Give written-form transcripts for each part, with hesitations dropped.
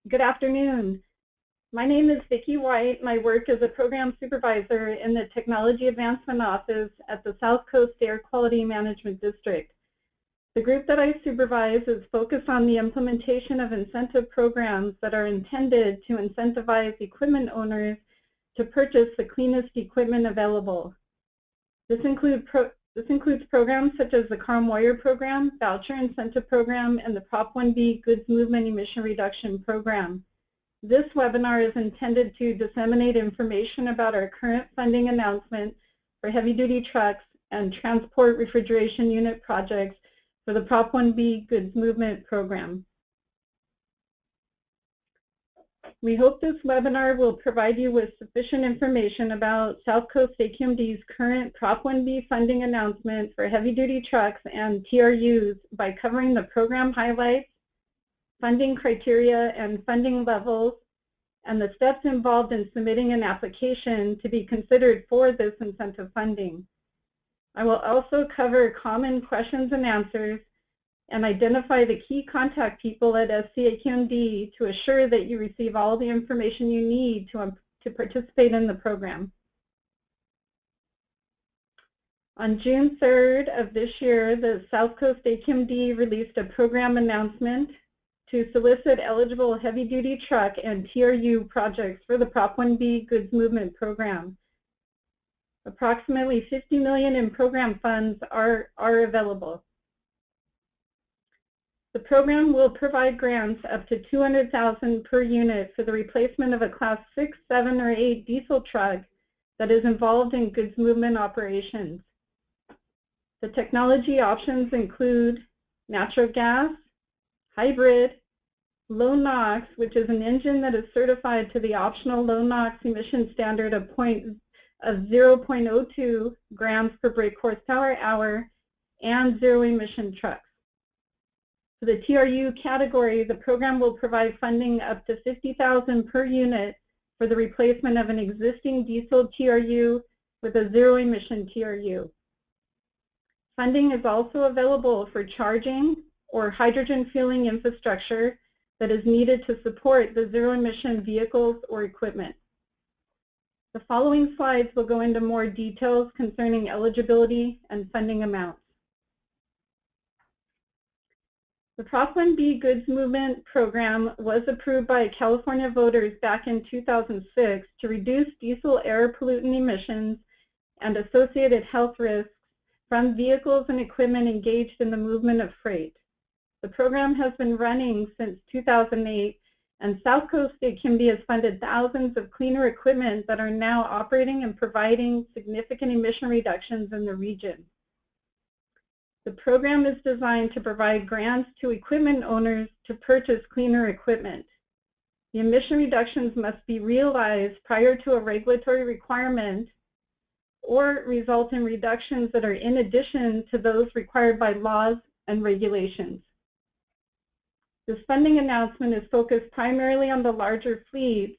Good afternoon. My name is Vicki White, and I work as a program supervisor in the Technology Advancement Office at the South Coast Air Quality Management District. The group that I supervise is focused on the implementation of incentive programs that are intended to incentivize equipment owners to purchase the cleanest equipment available. This includes programs such as the Car Moyer Program, Voucher Incentive Program, and the Prop 1B Goods Movement Emission Reduction Program. This webinar is intended to disseminate information about our current funding announcement for heavy-duty trucks and transport refrigeration unit projects for the Prop 1B Goods Movement Program. We hope this webinar will provide you with sufficient information about South Coast SCAQMD's current Prop 1B funding announcement for heavy-duty trucks and TRUs by covering the program highlights, funding criteria and funding levels, and the steps involved in submitting an application to be considered for this incentive funding. I will also cover common questions and answers and identify the key contact people at SCAQMD to assure that you receive all the information you need to participate in the program. On June 3rd of this year, the South Coast SCAQMD released a program announcement to solicit eligible heavy-duty truck and TRU projects for the Prop 1B Goods Movement Program. Approximately $50 million in program funds are available. The program will provide grants up to $200,000 per unit for the replacement of a Class 6, 7, or 8 diesel truck that is involved in goods movement operations. The technology options include natural gas, hybrid, low NOx, which is an engine that is certified to the optional low NOx emission standard of 0.02 grams per brake horsepower hour, and zero emission trucks. For the TRU category, the program will provide funding up to $50,000 per unit for the replacement of an existing diesel TRU with a zero emission TRU. Funding is also available for charging or hydrogen fueling infrastructure that is needed to support the zero emission vehicles or equipment. The following slides will go into more details concerning eligibility and funding amounts. The Prop 1B Goods Movement Program was approved by California voters back in 2006 to reduce diesel air pollutant emissions and associated health risks from vehicles and equipment engaged in the movement of freight. The program has been running since 2008, and South Coast SCAQMD has funded thousands of cleaner equipment that are now operating and providing significant emission reductions in the region. The program is designed to provide grants to equipment owners to purchase cleaner equipment. The emission reductions must be realized prior to a regulatory requirement or result in reductions that are in addition to those required by laws and regulations. This funding announcement is focused primarily on the larger fleets.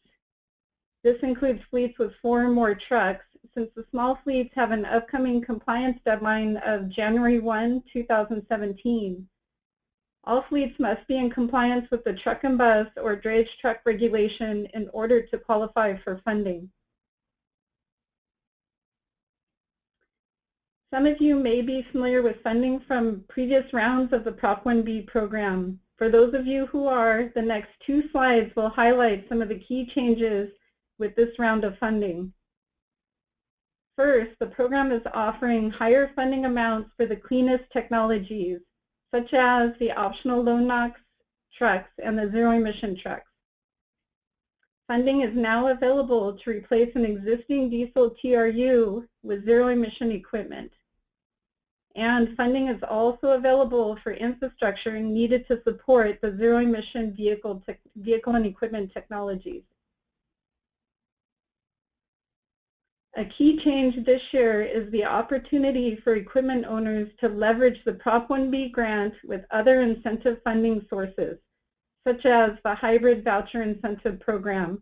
This includes fleets with 4 or more trucks, since the small fleets have an upcoming compliance deadline of January 1, 2017. All fleets must be in compliance with the truck and bus or drayage truck regulation in order to qualify for funding. Some of you may be familiar with funding from previous rounds of the Prop 1B program. For those of you who are, the next 2 slides will highlight some of the key changes with this round of funding. First, the program is offering higher funding amounts for the cleanest technologies, such as the optional low NOx trucks and the zero emission trucks. Funding is now available to replace an existing diesel TRU with zero emission equipment. And funding is also available for infrastructure needed to support the zero emission vehicle and equipment technologies. A key change this year is the opportunity for equipment owners to leverage the Prop 1B grant with other incentive funding sources, such as the Hybrid Voucher Incentive Program.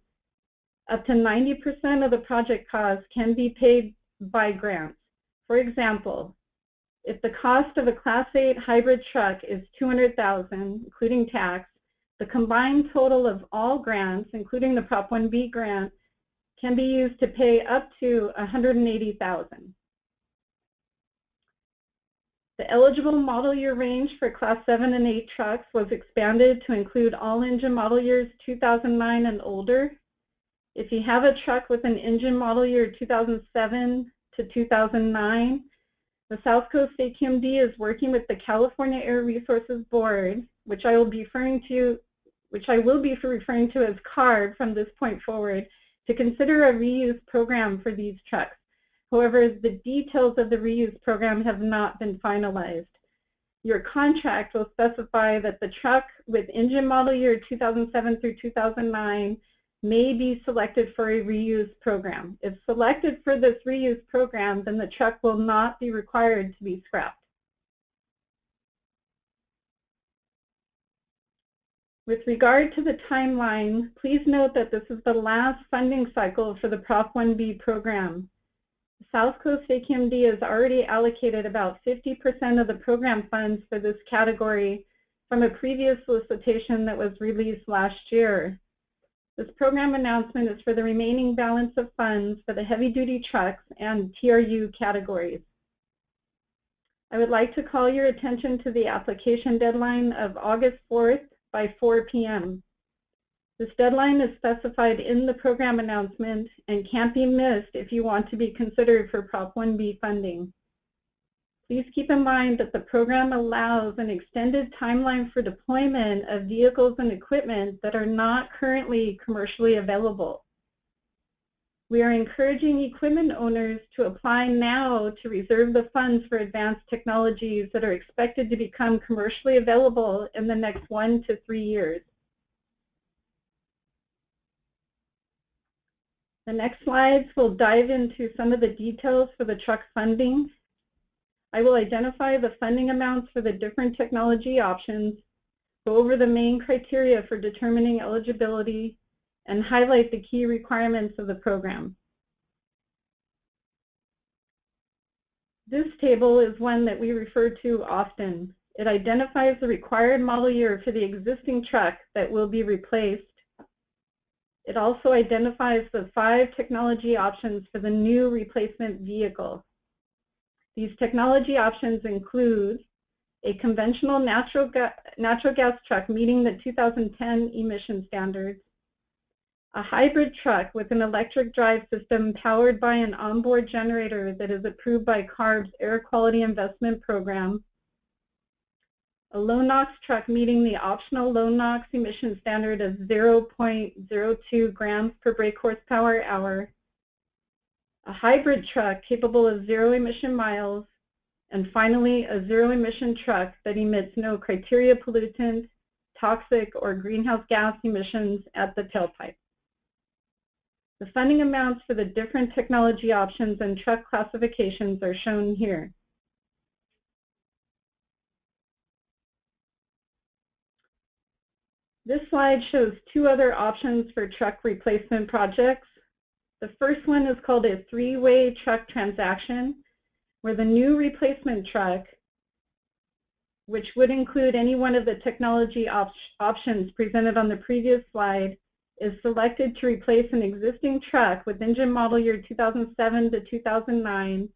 Up to 90% of the project costs can be paid by grants. For example, if the cost of a Class 8 hybrid truck is $200,000, including tax, The combined total of all grants, including the Prop 1B grant, can be used to pay up to $180,000. The eligible model year range for Class 7 and 8 trucks was expanded to include all engine model years 2009 and older. If you have a truck with an engine model year 2007 to 2009, the South Coast SCAQMD is working with the California Air Resources Board, which I will be referring to as CARB from this point forward, to consider a reuse program for these trucks. However, the details of the reuse program have not been finalized. Your contract will specify that the truck with engine model year 2007 through 2009 may be selected for a reuse program. If selected for this reuse program, then the truck will not be required to be scrapped. With regard to the timeline, please note that this is the last funding cycle for the Prop 1B program. South Coast SCAQMD has already allocated about 50% of the program funds for this category from a previous solicitation that was released last year. This program announcement is for the remaining balance of funds for the heavy-duty trucks and TRU categories. I would like to call your attention to the application deadline of August 4th by 4 p.m. This deadline is specified in the program announcement and can't be missed if you want to be considered for Prop 1B funding. Please keep in mind that the program allows an extended timeline for deployment of vehicles and equipment that are not currently commercially available. We are encouraging equipment owners to apply now to reserve the funds for advanced technologies that are expected to become commercially available in the next 1 to 3 years. The next slides will dive into some of the details for the truck funding. I will identify the funding amounts for the different technology options, go over the main criteria for determining eligibility, and highlight the key requirements of the program. This table is one that we refer to often. It identifies the required model year for the existing truck that will be replaced. It also identifies the 5 technology options for the new replacement vehicle. These technology options include a conventional natural gas truck meeting the 2010 emission standards, a hybrid truck with an electric drive system powered by an onboard generator that is approved by CARB's Air Quality Investment Program, a low NOx truck meeting the optional low NOx emission standard of 0.02 grams per brake horsepower hour, a hybrid truck capable of 0 emission miles, and finally a 0 emission truck that emits no criteria pollutant, toxic, or greenhouse gas emissions at the tailpipe. The funding amounts for the different technology options and truck classifications are shown here. This slide shows 2 other options for truck replacement projects. The first one is called a 3-way truck transaction, where the new replacement truck, which would include any one of the technology options presented on the previous slide, is selected to replace an existing truck with engine model year 2007 to 2009.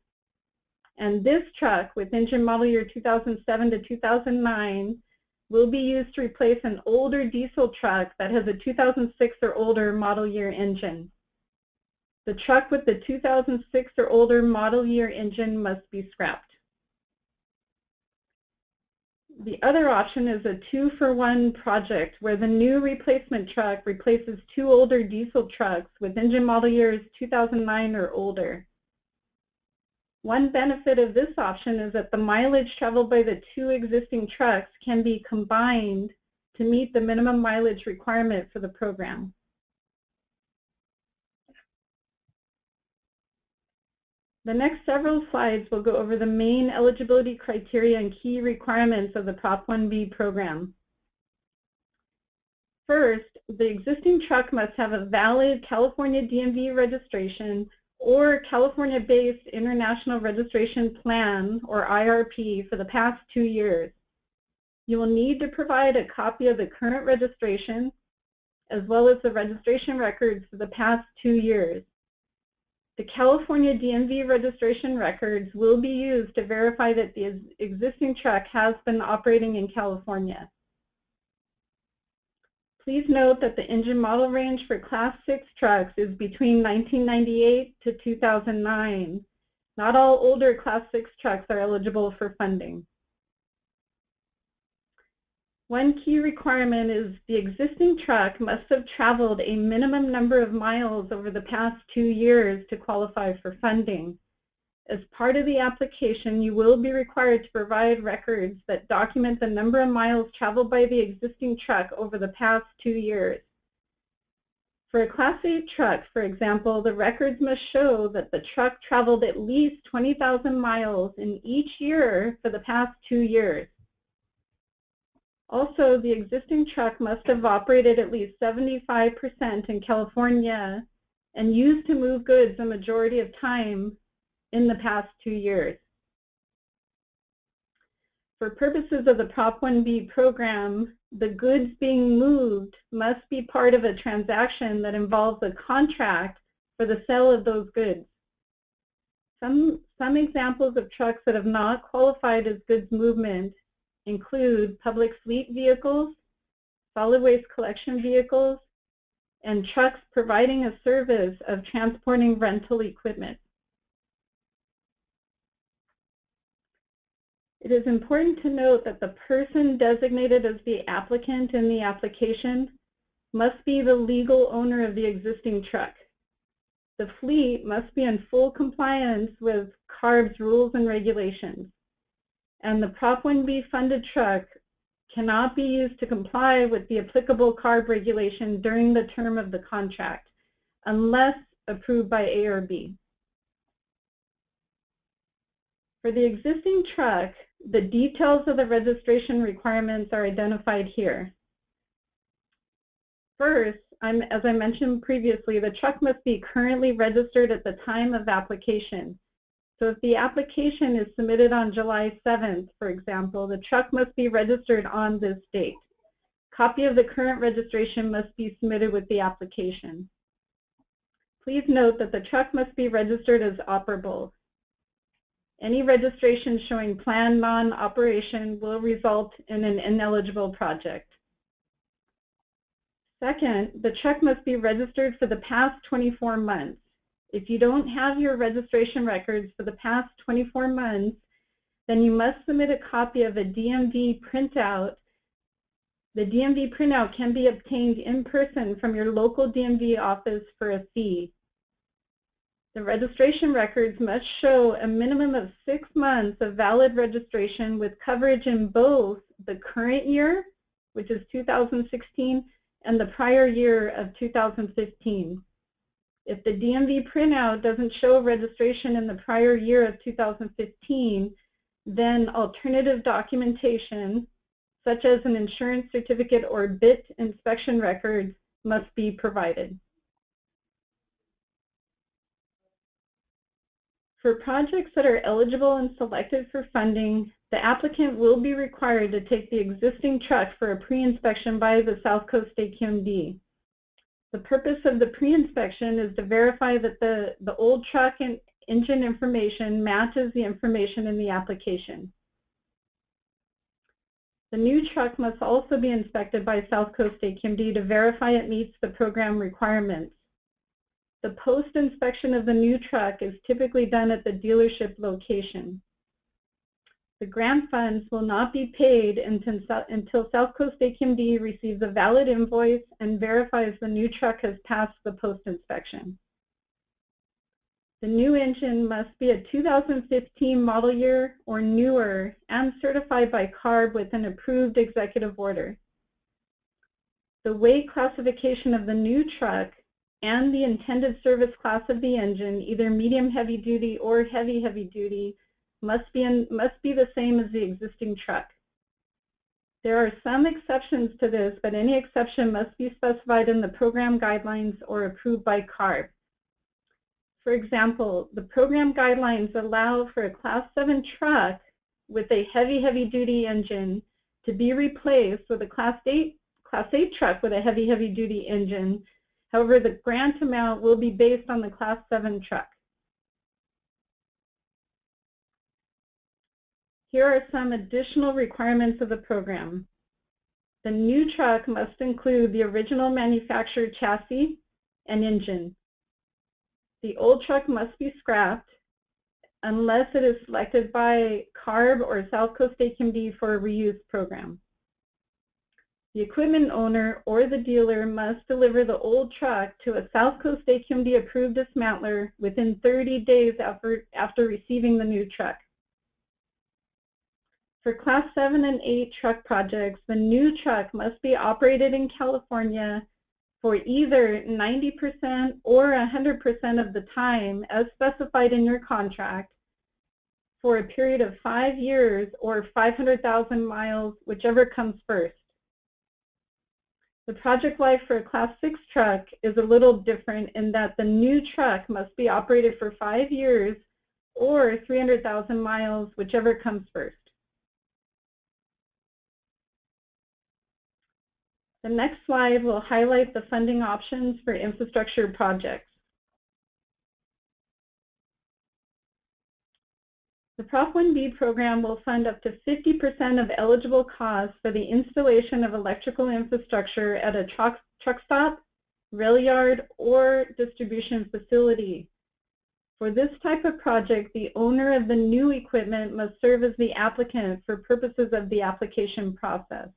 And this truck with engine model year 2007 to 2009 will be used to replace an older diesel truck that has a 2006 or older model year engine. The truck with the 2006 or older model year engine must be scrapped. The other option is a 2-for-1 project where the new replacement truck replaces 2 older diesel trucks with engine model years 2009 or older. One benefit of this option is that the mileage traveled by the 2 existing trucks can be combined to meet the minimum mileage requirement for the program. The next several slides will go over the main eligibility criteria and key requirements of the Prop 1B program. First, the existing truck must have a valid California DMV registration or California-based International Registration Plan, or IRP, for the past 2 years. You will need to provide a copy of the current registration as well as the registration records for the past 2 years. The California DMV registration records will be used to verify that the existing truck has been operating in California. Please note that the engine model range for Class 6 trucks is between 1998 to 2009. Not all older Class 6 trucks are eligible for funding. One key requirement is the existing truck must have traveled a minimum number of miles over the past 2 years to qualify for funding. As part of the application, you will be required to provide records that document the number of miles traveled by the existing truck over the past 2 years. For a Class 8 truck, for example, the records must show that the truck traveled at least 20,000 miles in each year for the past 2 years. Also, the existing truck must have operated at least 75% in California and used to move goods a majority of time in the past 2 years. For purposes of the Prop 1B program, the goods being moved must be part of a transaction that involves a contract for the sale of those goods. Some examples of trucks that have not qualified as goods movement include public fleet vehicles, solid waste collection vehicles, and trucks providing a service of transporting rental equipment. It is important to note that the person designated as the applicant in the application must be the legal owner of the existing truck. The fleet must be in full compliance with CARB's rules and regulations, and the Prop 1B funded truck cannot be used to comply with the applicable CARB regulation during the term of the contract, unless approved by A or B. For the existing truck, the details of the registration requirements are identified here. First, as I mentioned previously, the truck must be currently registered at the time of application. So if the application is submitted on July 7th, for example, the truck must be registered on this date. Copy of the current registration must be submitted with the application. Please note that the truck must be registered as operable. Any registration showing planned non-operation will result in an ineligible project. Second, the truck must be registered for the past 24 months. If you don't have your registration records for the past 24 months, then you must submit a copy of a DMV printout. The DMV printout can be obtained in person from your local DMV office for a fee. The registration records must show a minimum of 6 months of valid registration with coverage in both the current year, which is 2016, and the prior year of 2015. If the DMV printout doesn't show registration in the prior year of 2015, then alternative documentation, such as an insurance certificate or BIT inspection records, must be provided. For projects that are eligible and selected for funding, the applicant will be required to take the existing truck for a pre-inspection by the South Coast SCAQMD. The purpose of the pre-inspection is to verify that the old truck and engine information matches the information in the application. The new truck must also be inspected by South Coast SCAQMD to verify it meets the program requirements. The post-inspection of the new truck is typically done at the dealership location. The grant funds will not be paid until South Coast SCAQMD receives a valid invoice and verifies the new truck has passed the post-inspection. The new engine must be a 2015 model year or newer and certified by CARB with an approved executive order. The weight classification of the new truck and the intended service class of the engine, either medium heavy duty or heavy duty, must be the same as the existing truck. There are some exceptions to this, but any exception must be specified in the program guidelines or approved by CARB. For example, the program guidelines allow for a Class 7 truck with a heavy duty engine to be replaced with a Class 8 truck with a heavy-duty engine. However, the grant amount will be based on the Class 7 truck. Here are some additional requirements of the program. The new truck must include the original manufactured chassis and engine. The old truck must be scrapped unless it is selected by CARB or South Coast SCAQMD for a reuse program. The equipment owner or the dealer must deliver the old truck to a South Coast SCAQMD approved dismantler within 30 days after receiving the new truck. For Class 7 and 8 truck projects, the new truck must be operated in California for either 90% or 100% of the time as specified in your contract for a period of 5 years or 500,000 miles, whichever comes first. The project life for a Class 6 truck is a little different in that the new truck must be operated for 5 years or 300,000 miles, whichever comes first. The next slide will highlight the funding options for infrastructure projects. The Prop 1B program will fund up to 50% of eligible costs for the installation of electrical infrastructure at a truck stop, rail yard, or distribution facility. For this type of project, the owner of the new equipment must serve as the applicant for purposes of the application process.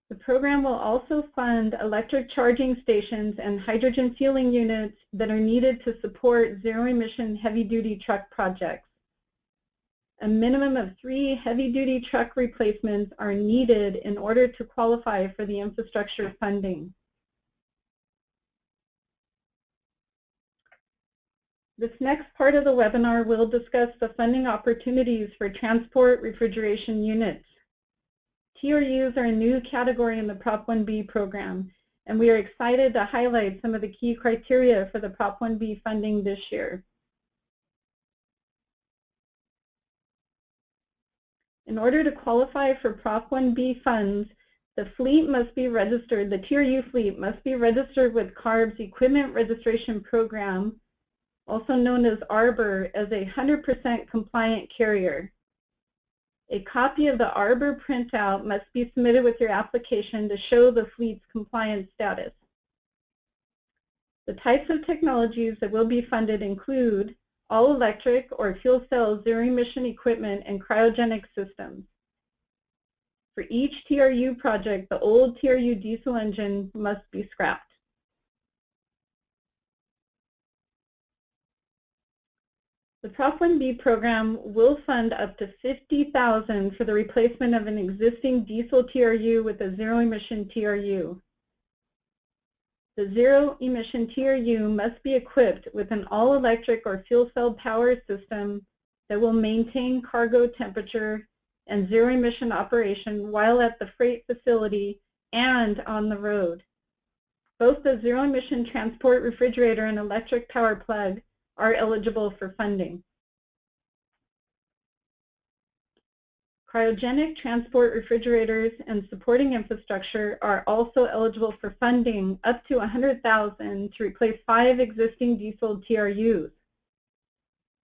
The program will also fund electric charging stations and hydrogen fueling units that are needed to support zero-emission heavy-duty truck projects. A minimum of 3 heavy-duty truck replacements are needed in order to qualify for the infrastructure funding. This next part of the webinar will discuss the funding opportunities for transport refrigeration units. TRUs are a new category in the Prop 1B program, and we are excited to highlight some of the key criteria for the Prop 1B funding this year. In order to qualify for Prop 1B funds, the fleet must be registered, the TRU fleet must be registered with CARB's Equipment Registration Program, also known as ARBOR, as a 100% compliant carrier. A copy of the ARBOR printout must be submitted with your application to show the fleet's compliance status. The types of technologies that will be funded include all-electric or fuel cell zero-emission equipment and cryogenic systems. For each TRU project, the old TRU diesel engine must be scrapped. The Prop 1B program will fund up to $50,000 for the replacement of an existing diesel TRU with a zero-emission TRU. The zero-emission TRU must be equipped with an all-electric or fuel cell power system that will maintain cargo temperature and zero-emission operation while at the freight facility and on the road. Both the zero-emission transport refrigerator and electric power plug are eligible for funding. Cryogenic transport refrigerators and supporting infrastructure are also eligible for funding up to $100,000 to replace 5 existing diesel TRUs.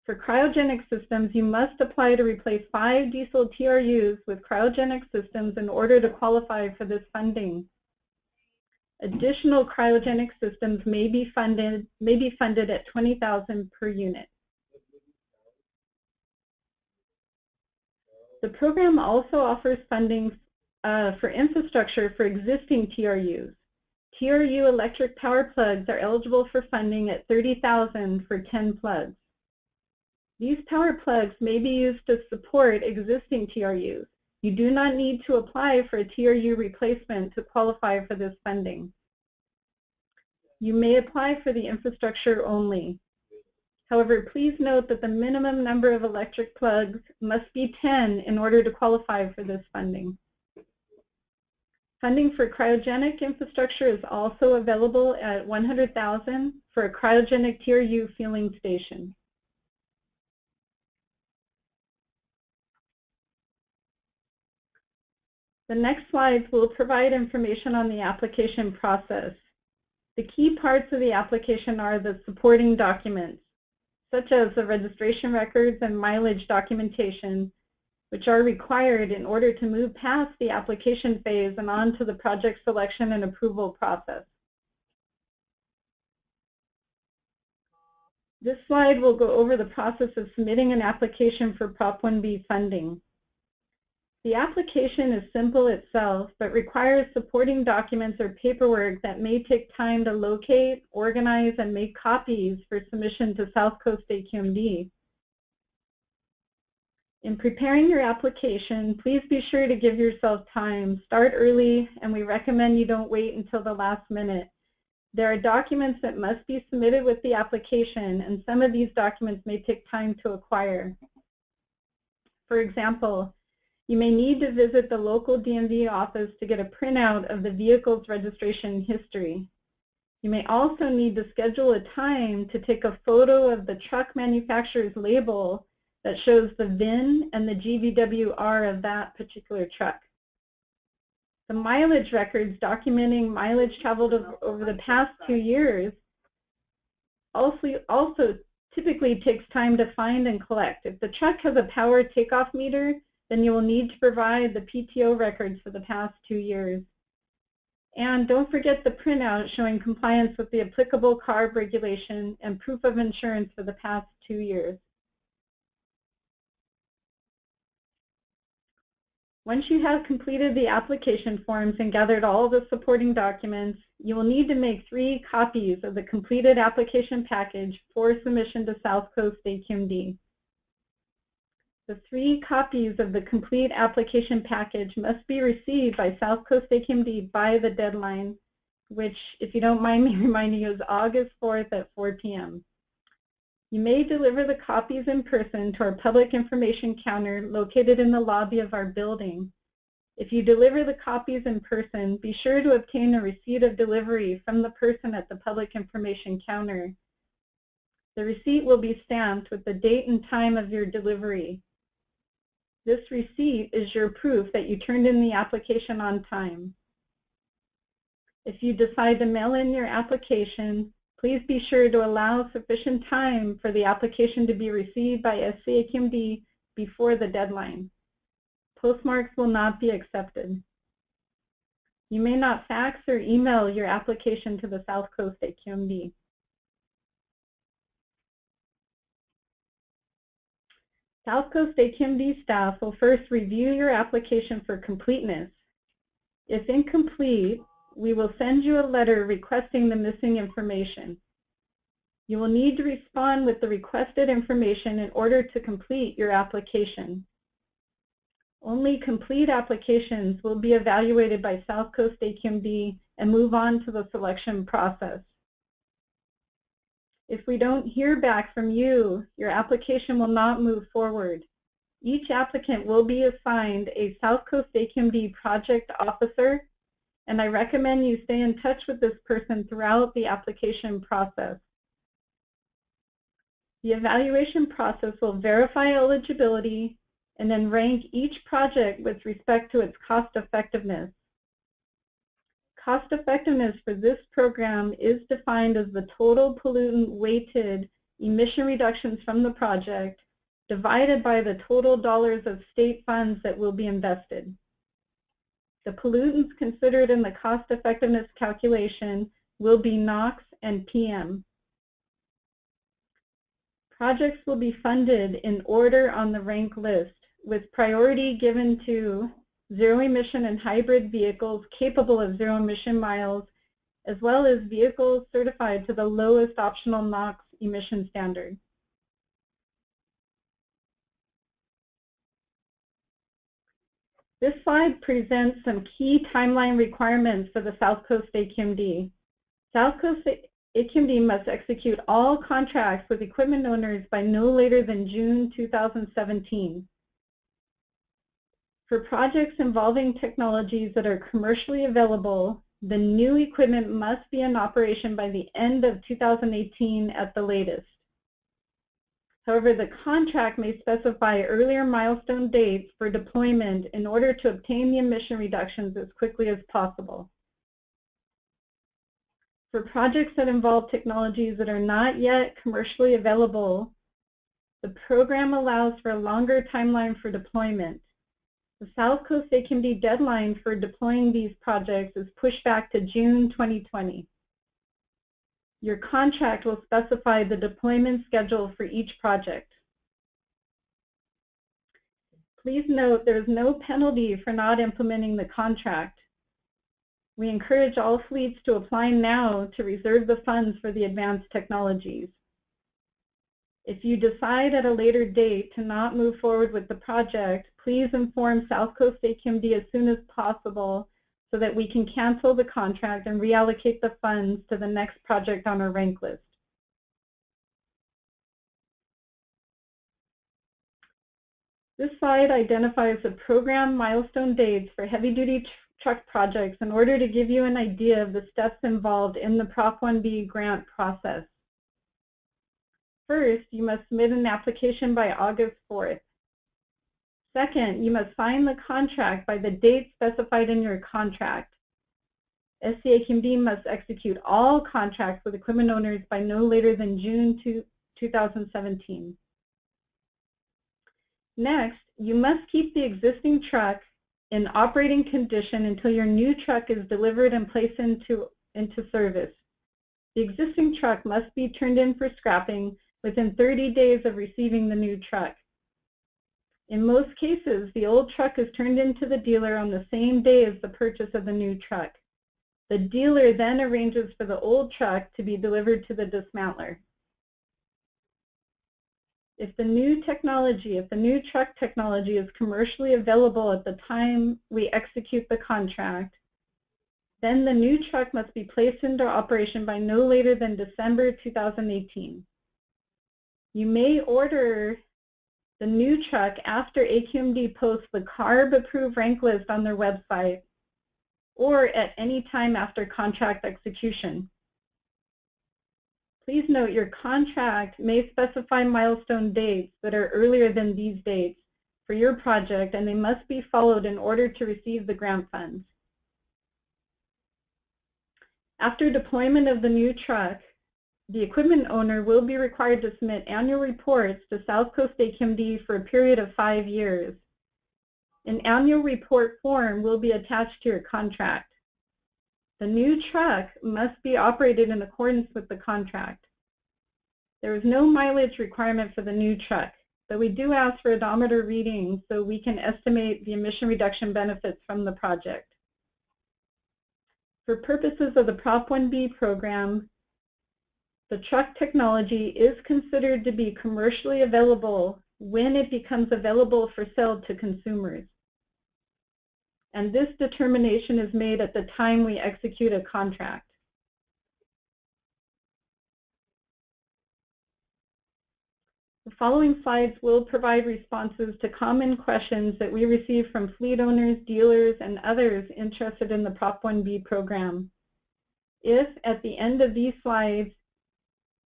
For cryogenic systems, you must apply to replace 5 diesel TRUs with cryogenic systems in order to qualify for this funding. Additional cryogenic systems may be funded at $20,000 per unit. The program also offers funding for infrastructure for existing TRUs. TRU electric power plugs are eligible for funding at $30,000 for 10 plugs. These power plugs may be used to support existing TRUs. You do not need to apply for a TRU replacement to qualify for this funding. You may apply for the infrastructure only. However, please note that the minimum number of electric plugs must be 10 in order to qualify for this funding. Funding for cryogenic infrastructure is also available at $100,000 for a cryogenic TRU fueling station. The next slides will provide information on the application process. The key parts of the application are the supporting documents, such as the registration records and mileage documentation, which are required in order to move past the application phase and on to the project selection and approval process. This slide will go over the process of submitting an application for Prop 1B funding. The application is simple itself, but requires supporting documents or paperwork that may take time to locate, organize, and make copies for submission to South Coast SCAQMD. In preparing your application, please be sure to give yourself time. Start early, and we recommend you don't wait until the last minute. There are documents that must be submitted with the application, and some of these documents may take time to acquire. For example, you may need to visit the local DMV office to get a printout of the vehicle's registration history. You may also need to schedule a time to take a photo of the truck manufacturer's label that shows the VIN and the GVWR of that particular truck. The mileage records documenting mileage traveled over the past 2 years also typically takes time to find and collect. If the truck has a power takeoff meter, then you will need to provide the PTO records for the past 2 years. And don't forget the printout showing compliance with the applicable CARB regulation and proof of insurance for the past 2 years. Once you have completed the application forms and gathered all the supporting documents, you will need to make 3 copies of the completed application package for submission to South Coast SCAQMD. The 3 copies of the complete application package must be received by South Coast SCAQMD by the deadline, which, if you don't mind me reminding you, is August 4th at 4 p.m. You may deliver the copies in person to our public information counter located in the lobby of our building. If you deliver the copies in person, be sure to obtain a receipt of delivery from the person at the public information counter. The receipt will be stamped with the date and time of your delivery. This receipt is your proof that you turned in the application on time. If you decide to mail in your application, please be sure to allow sufficient time for the application to be received by SCAQMD before the deadline. Postmarks will not be accepted. You may not fax or email your application to the South Coast SCAQMD. South Coast SCAQMD staff will first review your application for completeness. If incomplete, we will send you a letter requesting the missing information. You will need to respond with the requested information in order to complete your application. Only complete applications will be evaluated by South Coast SCAQMD and move on to the selection process. If we don't hear back from you, your application will not move forward. Each applicant will be assigned a South Coast SCAQMD project officer, and I recommend you stay in touch with this person throughout the application process. The evaluation process will verify eligibility and then rank each project with respect to its cost effectiveness. Cost effectiveness for this program is defined as the total pollutant weighted emission reductions from the project divided by the total dollars of state funds that will be invested. The pollutants considered in the cost effectiveness calculation will be NOx and PM. Projects will be funded in order on the rank list, with priority given to zero-emission and hybrid vehicles capable of zero-emission miles, as well as vehicles certified to the lowest optional NOx emission standard. This slide presents some key timeline requirements for the South Coast SCAQMD. South Coast SCAQMD must execute all contracts with equipment owners by no later than June 2017. For projects involving technologies that are commercially available, the new equipment must be in operation by the end of 2018 at the latest. However, the contract may specify earlier milestone dates for deployment in order to obtain the emission reductions as quickly as possible. For projects that involve technologies that are not yet commercially available, the program allows for a longer timeline for deployment. The South Coast SCAQMD deadline for deploying these projects is pushed back to June 2020. Your contract will specify the deployment schedule for each project. Please note there is no penalty for not implementing the contract. We encourage all fleets to apply now to reserve the funds for the advanced technologies. If you decide at a later date to not move forward with the project, please inform South Coast SCAQMD as soon as possible so that we can cancel the contract and reallocate the funds to the next project on our rank list. This slide identifies the program milestone dates for heavy-duty truck projects in order to give you an idea of the steps involved in the Prop 1B grant process. First, you must submit an application by August 4th. Second, you must sign the contract by the date specified in your contract. SCAQMD must execute all contracts with equipment owners by no later than June 2017. Next, you must keep the existing truck in operating condition until your new truck is delivered and placed into service. The existing truck must be turned in for scrapping within 30 days of receiving the new truck. In most cases, the old truck is turned into the dealer on the same day as the purchase of the new truck. The dealer then arranges for the old truck to be delivered to the dismantler. If the new truck technology is commercially available at the time we execute the contract, then the new truck must be placed into operation by no later than December 2018. You may order the new truck after SCAQMD posts the CARB approved rank list on their website or at any time after contract execution. Please note your contract may specify milestone dates that are earlier than these dates for your project, and they must be followed in order to receive the grant funds. After deployment of the new truck, the equipment owner will be required to submit annual reports to South Coast SCAQMD for a period of 5 years. An annual report form will be attached to your contract. The new truck must be operated in accordance with the contract. There is no mileage requirement for the new truck, but we do ask for odometer readings so we can estimate the emission reduction benefits from the project. For purposes of the Prop 1B program, the truck technology is considered to be commercially available when it becomes available for sale to consumers. And this determination is made at the time we execute a contract. The following slides will provide responses to common questions that we receive from fleet owners, dealers, and others interested in the Prop 1B program. If at the end of these slides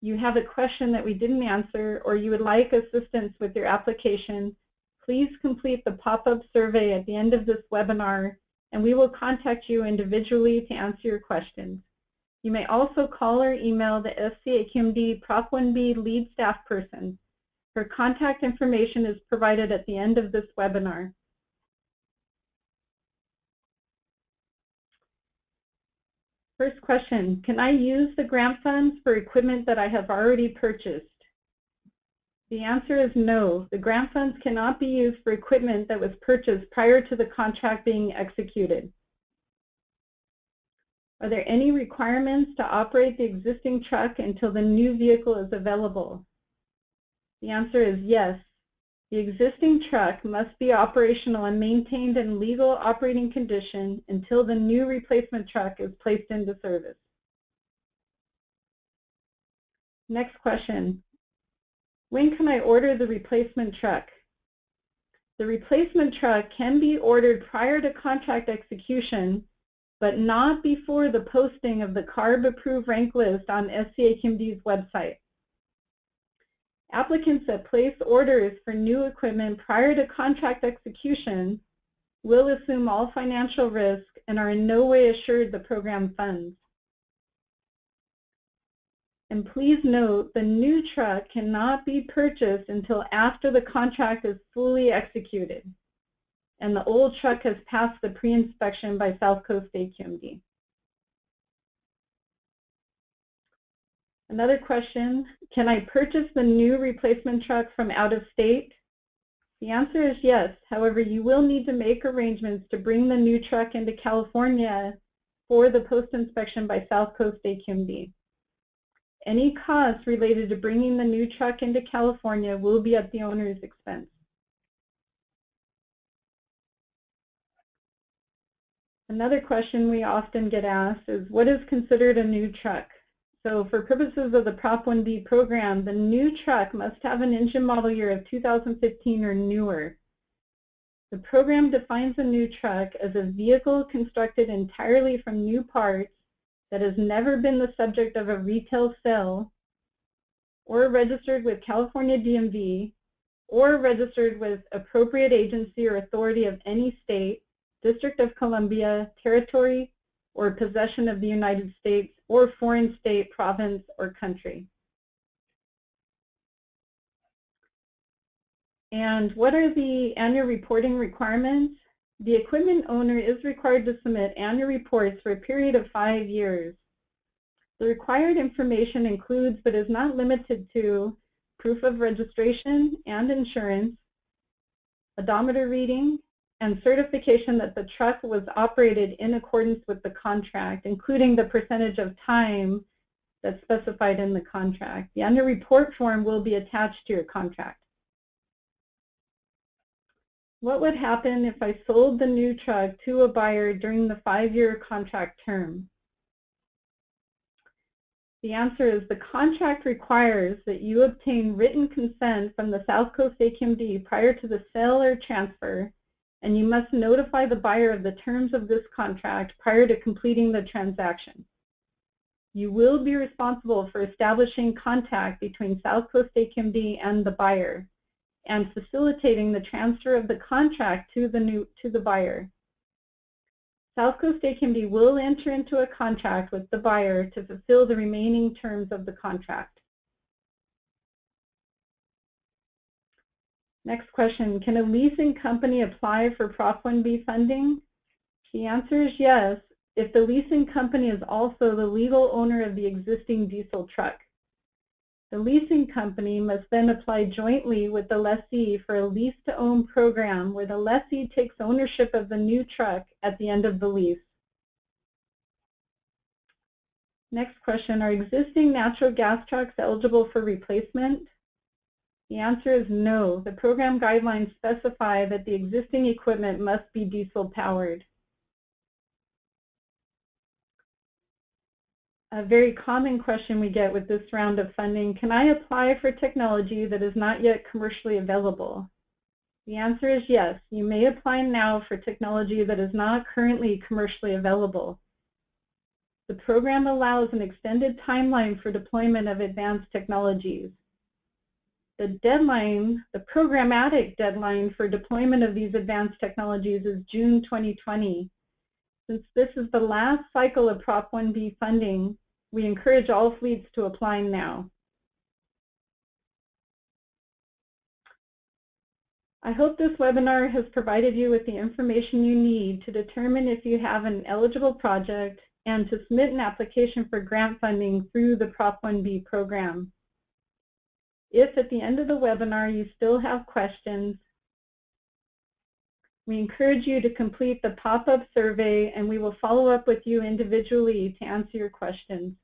you have a question that we didn't answer or you would like assistance with your application, please complete the pop-up survey at the end of this webinar, and we will contact you individually to answer your questions. You may also call or email the SCAQMD Prop 1B lead staff person. Her contact information is provided at the end of this webinar. First question, can I use the grant funds for equipment that I have already purchased? The answer is no. The grant funds cannot be used for equipment that was purchased prior to the contract being executed. Are there any requirements to operate the existing truck until the new vehicle is available? The answer is yes. The existing truck must be operational and maintained in legal operating condition until the new replacement truck is placed into service. Next question. When can I order the replacement truck? The replacement truck can be ordered prior to contract execution, but not before the posting of the CARB approved rank list on SCAQMD's website. Applicants that place orders for new equipment prior to contract execution will assume all financial risk and are in no way assured the program funds. And please note, the new truck cannot be purchased until after the contract is fully executed and the old truck has passed the pre-inspection by South Coast SCAQMD. Another question, can I purchase the new replacement truck from out of state? The answer is yes. However, you will need to make arrangements to bring the new truck into California for the post-inspection by South Coast SCAQMD. Any costs related to bringing the new truck into California will be at the owner's expense. Another question we often get asked is, what is considered a new truck? So for purposes of the Prop 1B program, the new truck must have an engine model year of 2015 or newer. The program defines a new truck as a vehicle constructed entirely from new parts that has never been the subject of a retail sale or registered with California DMV or registered with appropriate agency or authority of any state, District of Columbia, territory, or possession of the United States or foreign state, province, or country. And what are the annual reporting requirements? The equipment owner is required to submit annual reports for a period of 5 years. The required information includes, but is not limited to, proof of registration and insurance, odometer reading, and certification that the truck was operated in accordance with the contract, including the percentage of time that's specified in the contract. The annual report form will be attached to your contract. What would happen if I sold the new truck to a buyer during the 5-year contract term? The answer is the contract requires that you obtain written consent from the South Coast SCAQMD prior to the sale or transfer, and you must notify the buyer of the terms of this contract prior to completing the transaction. You will be responsible for establishing contact between South Coast SCAQMD and the buyer and facilitating the transfer of the contract to the buyer. South Coast SCAQMD will enter into a contract with the buyer to fulfill the remaining terms of the contract. Next question, can a leasing company apply for Prop 1B funding? The answer is yes, if the leasing company is also the legal owner of the existing diesel truck. The leasing company must then apply jointly with the lessee for a lease-to-own program where the lessee takes ownership of the new truck at the end of the lease. Next question, are existing natural gas trucks eligible for replacement? The answer is no. The program guidelines specify that the existing equipment must be diesel powered. A very common question we get with this round of funding, can I apply for technology that is not yet commercially available? The answer is yes. You may apply now for technology that is not currently commercially available. The program allows an extended timeline for deployment of advanced technologies. The deadline, the programmatic deadline for deployment of these advanced technologies is June 2020. Since this is the last cycle of Prop 1B funding, we encourage all fleets to apply now. I hope this webinar has provided you with the information you need to determine if you have an eligible project and to submit an application for grant funding through the Prop 1B program. If at the end of the webinar you still have questions, we encourage you to complete the pop-up survey and we will follow up with you individually to answer your questions.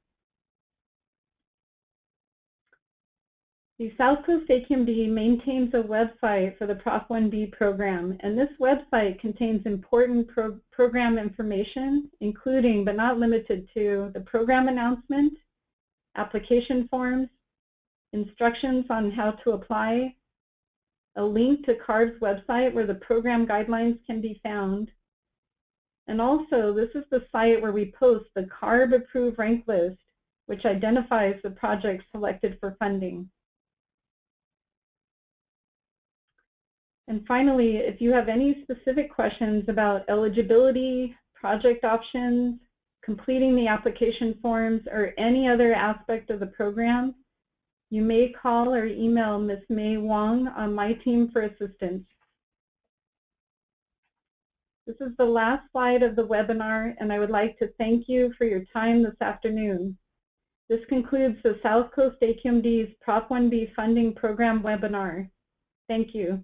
The South Coast SCAQMD maintains a website for the Prop 1B program, and this website contains important program information, including but not limited to the program announcement, application forms, instructions on how to apply, a link to CARB's website where the program guidelines can be found, and also this is the site where we post the CARB approved rank list, which identifies the projects selected for funding. And finally, if you have any specific questions about eligibility, project options, completing the application forms, or any other aspect of the program, you may call or email Ms. May Wong on my team for assistance. This is the last slide of the webinar, and I would like to thank you for your time this afternoon. This concludes the South Coast AQMD's Prop 1B Funding Program webinar. Thank you.